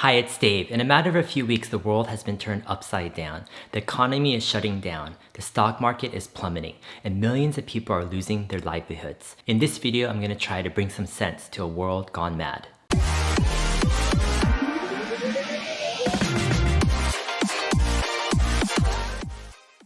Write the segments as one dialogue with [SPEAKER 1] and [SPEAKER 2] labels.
[SPEAKER 1] Hi, it's Dave. In a matter of a few weeks, the world has been turned upside down. The economy is shutting down, the stock market is plummeting, and millions of people are losing their livelihoods. In this video, I'm going to try to bring some sense to a world gone mad.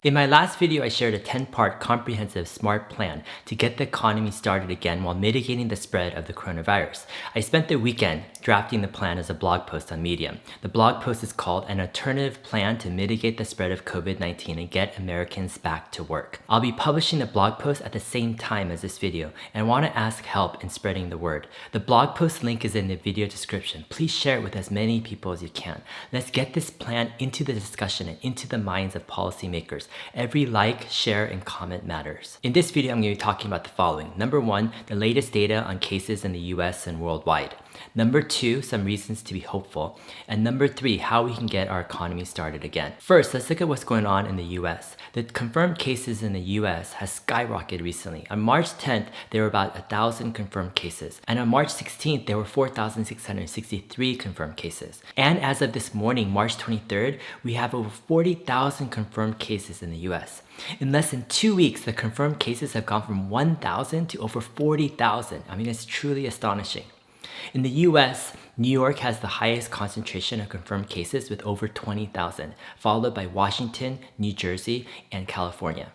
[SPEAKER 1] In my last video, I shared a 10-part comprehensive SMART plan to get the economy started again while mitigating the spread of the coronavirus. I spent the weekend drafting the plan as a blog post on Medium. The blog post is called An Alternative Plan to Mitigate the Spread of COVID-19 and Get Americans Back to Work. I'll be publishing the blog post at the same time as this video and want to ask help in spreading the word. The blog post link is in the video description. Please share it with as many people as you can. Let's get this plan into the discussion and into the minds of policymakers. Every like, share, and comment matters. In this video, I'm going to be talking about the following. Number 1, the latest data on cases in the US and worldwide. Number 2, some reasons to be hopeful. And number 3, how we can get our economy started again. First, let's look at what's going on in the US. The confirmed cases in the US has skyrocketed recently. On March 10th, there were about 1,000 confirmed cases. And on March 16th, there were 4,663 confirmed cases. And as of this morning, March 23rd, we have over 40,000 confirmed cases in the US. In less than 2 weeks, the confirmed cases have gone from 1,000 to over 40,000. I mean, it's truly astonishing. In the US, New York has the highest concentration of confirmed cases with over 20,000, followed by Washington, New Jersey, and California.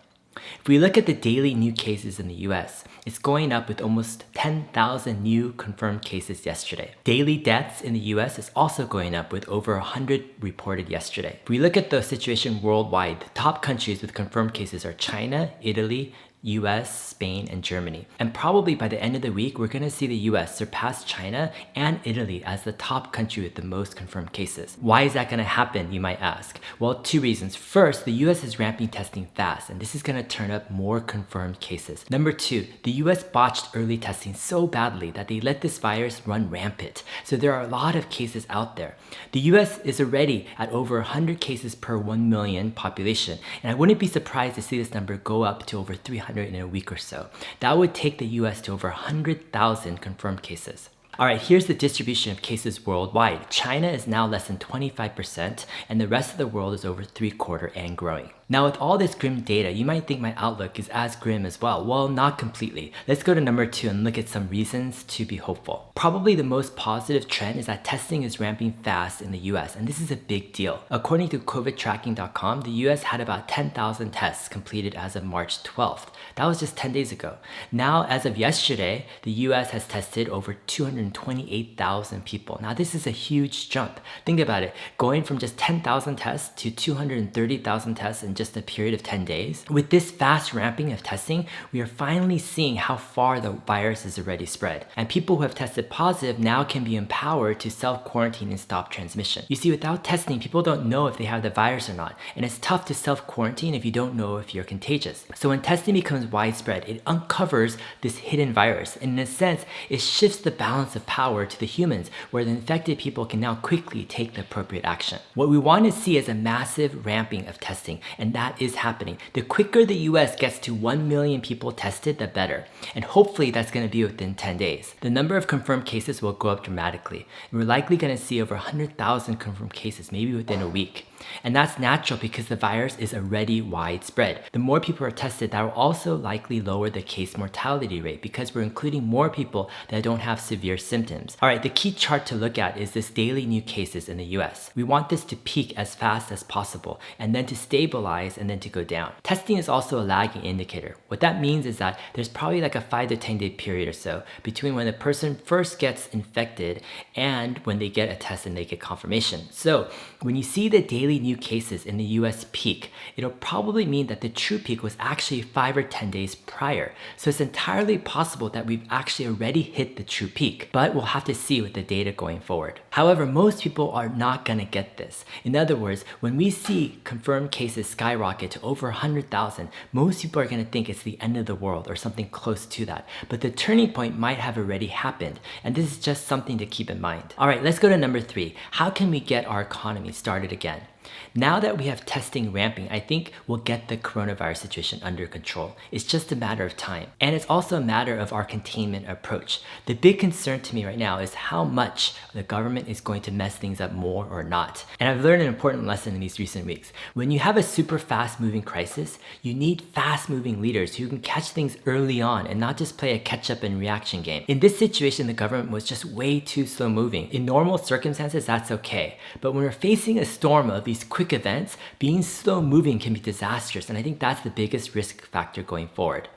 [SPEAKER 1] If we look at the daily new cases in the US, it's going up with almost 10,000 new confirmed cases yesterday. Daily deaths in the US is also going up with over 100 reported yesterday. If we look at the situation worldwide, the top countries with confirmed cases are China, Italy, US, Spain, and Germany. And probably by the end of the week, we're going to see the US surpass China and Italy as the top country with the most confirmed cases. Why is that going to happen, you might ask? Well, 2 reasons. First, the US is ramping testing fast, and this is going to turn up more confirmed cases. Number 2, the US botched early testing so badly that they let this virus run rampant. So there are a lot of cases out there. The US is already at over 100 cases per 1 million population, and I wouldn't be surprised to see this number go up to over 300 in a week or so. That would take the US to over 100,000 confirmed cases. Alright, here's the distribution of cases worldwide. China is now less than 25%, and the rest of the world is over 3/4 and growing. Now, with all this grim data, you might think my outlook is as grim as well. Well, not completely. Let's go to number 2 and look at some reasons to be hopeful. Probably the most positive trend is that testing is ramping fast in the US, and this is a big deal. According to covidtracking.com, the US had about 10,000 tests completed as of March 12th. That was just 10 days ago. Now, as of yesterday, the US has tested over 228,000 people. Now, this is a huge jump. Think about it. Going from just 10,000 tests to 230,000 tests in just a period of 10 days. With this fast ramping of testing, we are finally seeing how far the virus is already spread. And people who have tested positive now can be empowered to self-quarantine and stop transmission. You see, without testing, people don't know if they have the virus or not. And it's tough to self-quarantine if you don't know if you're contagious. So when testing becomes widespread, it uncovers this hidden virus. And in a sense, it shifts the balance of power to the humans, where the infected people can now quickly take the appropriate action. What we want to see is a massive ramping of testing, and that is happening. The quicker the US gets to 1 million people tested, the better. And hopefully that's going to be within 10 days. The number of confirmed cases will go up dramatically. And we're likely going to see over 100,000 confirmed cases, maybe within a week. And that's natural because the virus is already widespread. The more people are tested, that will also likely lower the case mortality rate because we're including more people that don't have severe symptoms. Alright, the key chart to look at is this daily new cases in the US. We want this to peak as fast as possible and then to stabilize and then to go down. Testing is also a lagging indicator. What that means is that there's probably like a 5 to 10 day period or so between when the person first gets infected and when they get a test and they get confirmation. So when you see the daily new cases in the US peak, it'll probably mean that the true peak was actually 5 or 10 days prior. So it's entirely possible that we've actually already hit the true peak, but we'll have to see with the data going forward. However, most people are not going to get this. In other words, when we see confirmed cases skyrocket to over 100,000, most people are going to think it's the end of the world or something close to that. But the turning point might have already happened, and this is just something to keep in mind. All right, let's go to number 3. How can we get our economy started again? Now that we have testing ramping, I think we'll get the coronavirus situation under control. It's just a matter of time. And it's also a matter of our containment approach. The big concern to me right now is how much the government is going to mess things up more or not. And I've learned an important lesson in these recent weeks. When you have a super fast moving crisis, you need fast moving leaders who can catch things early on and not just play a catch up and reaction game. In this situation, the government was just way too slow moving. In normal circumstances, that's okay. But when we're facing a storm of these quick events, being slow moving can be disastrous, and I think that's the biggest risk factor going forward.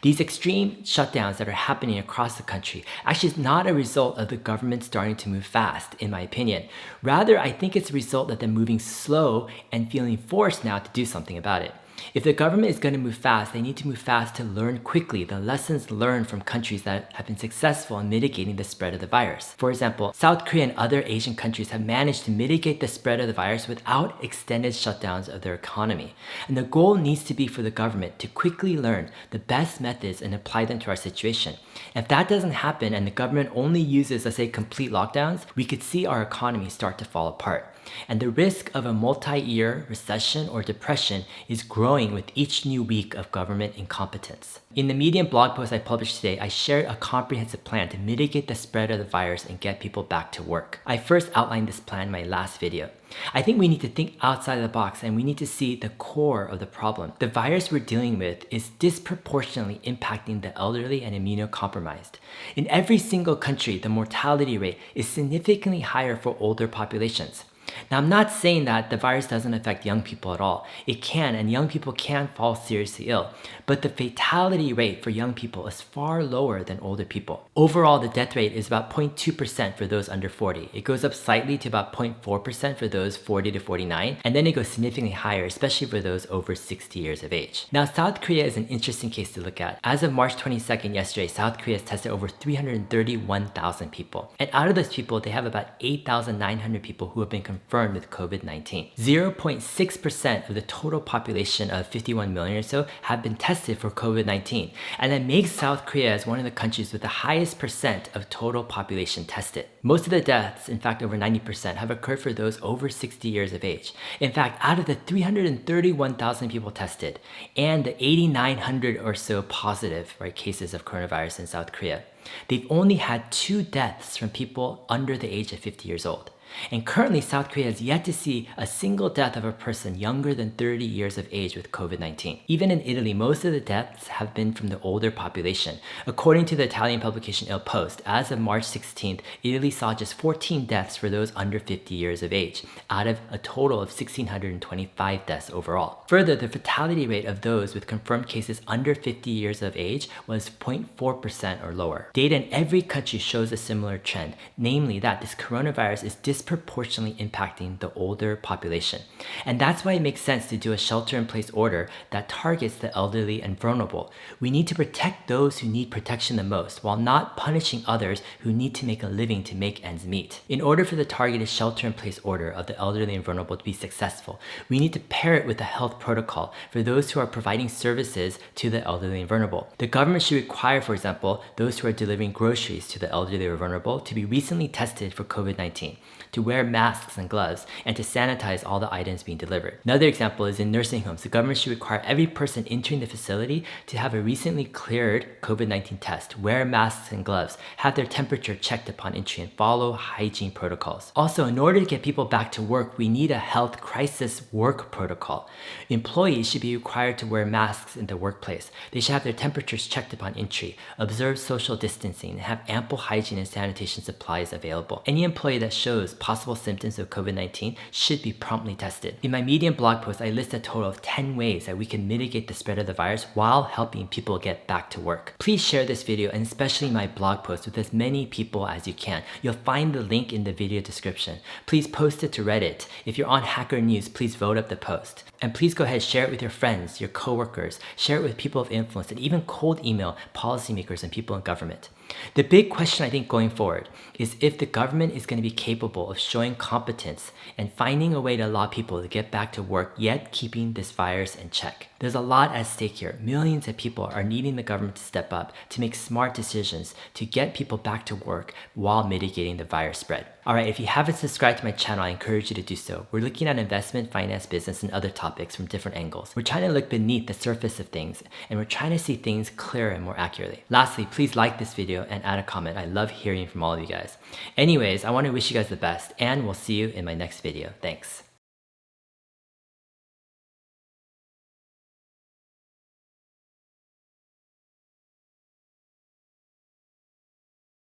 [SPEAKER 1] These extreme shutdowns that are happening across the country actually is not a result of the government starting to move fast, in my opinion. Rather, I think it's a result of them moving slow and feeling forced now to do something about it. If the government is going to move fast, they need to move fast to learn quickly the lessons learned from countries that have been successful in mitigating the spread of the virus. For example, South Korea and other Asian countries have managed to mitigate the spread of the virus without extended shutdowns of their economy. And the goal needs to be for the government to quickly learn the best methods and apply them to our situation. If that doesn't happen and the government only uses, let's say, complete lockdowns, we could see our economy start to fall apart. And the risk of a multi-year recession or depression is growing with each new week of government incompetence. In the Medium blog post I published today, I shared a comprehensive plan to mitigate the spread of the virus and get people back to work. I first outlined this plan in my last video. I think we need to think outside of the box and we need to see the core of the problem. The virus we're dealing with is disproportionately impacting the elderly and immunocompromised. In every single country, the mortality rate is significantly higher for older populations. Now, I'm not saying that the virus doesn't affect young people at all. It can, and young people can fall seriously ill. But the fatality rate for young people is far lower than older people. Overall, the death rate is about 0.2% for those under 40. It goes up slightly to about 0.4% for those 40 to 49, and then it goes significantly higher, especially for those over 60 years of age. Now, South Korea is an interesting case to look at. As of March 22nd, yesterday, South Korea has tested over 331,000 people. And out of those people, they have about 8,900 people who have been confirmed with COVID-19. 0.6% of the total population of 51 million or so have been tested for COVID-19. And that makes South Korea as one of the countries with the highest percent of total population tested. Most of the deaths, in fact over 90%, have occurred for those over 60 years of age. In fact, out of the 331,000 people tested and the 8,900 or so positive cases of coronavirus in South Korea, they've only had 2 deaths from people under the age of 50 years old. And currently, South Korea has yet to see a single death of a person younger than 30 years of age with COVID-19. Even in Italy, most of the deaths have been from the older population. According to the Italian publication Il Post, as of March 16th, Italy saw just 14 deaths for those under 50 years of age, out of a total of 1,625 deaths overall. Further, the fatality rate of those with confirmed cases under 50 years of age was 0.4% or lower. Data in every country shows a similar trend, namely that this coronavirus is disproportionately impacting the older population. And that's why it makes sense to do a shelter-in-place order that targets the elderly and vulnerable. We need to protect those who need protection the most, while not punishing others who need to make a living to make ends meet. In order for the targeted shelter-in-place order of the elderly and vulnerable to be successful, we need to pair it with a health protocol for those who are providing services to the elderly and vulnerable. The government should require, for example, those who are delivering groceries to the elderly or vulnerable to be recently tested for COVID-19, to wear masks and gloves, and to sanitize all the items being delivered. Another example is in nursing homes. The government should require every person entering the facility to have a recently cleared COVID-19 test, wear masks and gloves, have their temperature checked upon entry, and follow hygiene protocols. Also, in order to get people back to work, we need a health crisis work protocol. Employees should be required to wear masks in the workplace. They should have their temperatures checked upon entry, observe social distancing, and have ample hygiene and sanitation supplies available. Any employee that shows possible symptoms of COVID-19 should be promptly tested. In my Medium blog post, I list a total of 10 ways that we can mitigate the spread of the virus while helping people get back to work. Please share this video, and especially my blog post, with as many people as you can. You'll find the link in the video description. Please post it to Reddit. If you're on Hacker News, please vote up the post. And please go ahead, share it with your friends, your coworkers, share it with people of influence, and even cold email policymakers and people in government. The big question I think going forward is if the government is going to be capable of showing competence and finding a way to allow people to get back to work, yet keeping this virus in check. There's a lot at stake here. Millions of people are needing the government to step up to make smart decisions to get people back to work while mitigating the virus spread. All right, if you haven't subscribed to my channel, I encourage you to do so. We're looking at investment, finance, business, and other topics from different angles. We're trying to look beneath the surface of things, and we're trying to see things clearer and more accurately. Lastly, please like this video and add a comment. I love hearing from all of you guys. Anyways, I want to wish you guys the best, and we'll see you in my next video. Thanks.